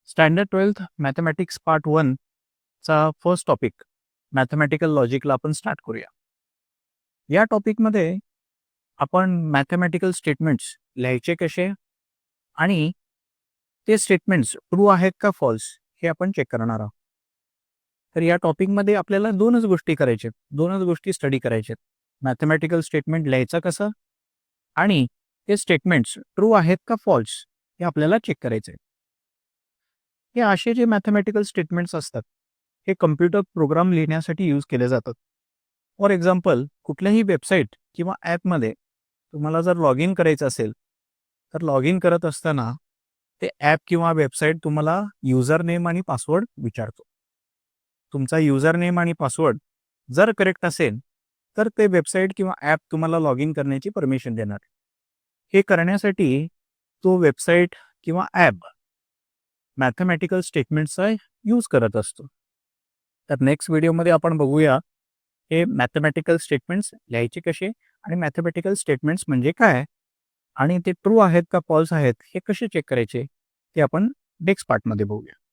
Standard 12th mathematics part 1 चा first topic mathematical लॉजिकला आपण start करूया. या टॉपिकमध्ये आपण मॅथमॅटिकल स्टेटमेंट्स लिहायचे कसे आणि ते स्टेटमेंट्स ट्रू आहेत का फॉल्स हे आपण चेक करणार आहोत. तर या टॉपिकमध्ये आपल्याला दोनच गोष्टी स्टडी करायच्या. मॅथमॅटिकल स्टेटमेंट लिहायचं कसं आणि ते स्टेटमेंट्स ट्रू आहेत का फॉल्स हे आपल्याला चेक करायचे. हे असे जे मॅथमॅटिकल स्टेटमेंट्स असतात हे कम्प्युटर प्रोग्राम लिहिण्यासाठी यूज केले जातात. फॉर एक्झाम्पल, कुठल्याही वेबसाईट किंवा ॲपमध्ये तुम्हाला जर लॉग इन करायचं असेल तर लॉग इन करत असताना ते ॲप किंवा वेबसाईट तुम्हाला युजर नेम आणि पासवर्ड विचारतो. तुमचा युजर नेम आणि पासवर्ड जर करेक्ट असेल तर ते वेबसाईट किंवा ॲप तुम्हाला लॉग इन करण्याची परमिशन देणार. हे करण्यासाठी तो वेबसाईट किंवा ॲप मॅथमॅटिकल स्टेटमेंट्सचा यूज करत असतो. तर नेक्स्ट व्हिडिओमध्ये आपण बघूया हे मॅथमॅटिकल स्टेटमेंट्स लिहायचे कसे आणि मॅथमॅटिकल स्टेटमेंट्स म्हणजे काय आणि ते ट्रू आहेत का फॉल्स आहेत हे कसे चेक करायचे ते आपण नेक्स्ट पार्टमध्ये बघूया.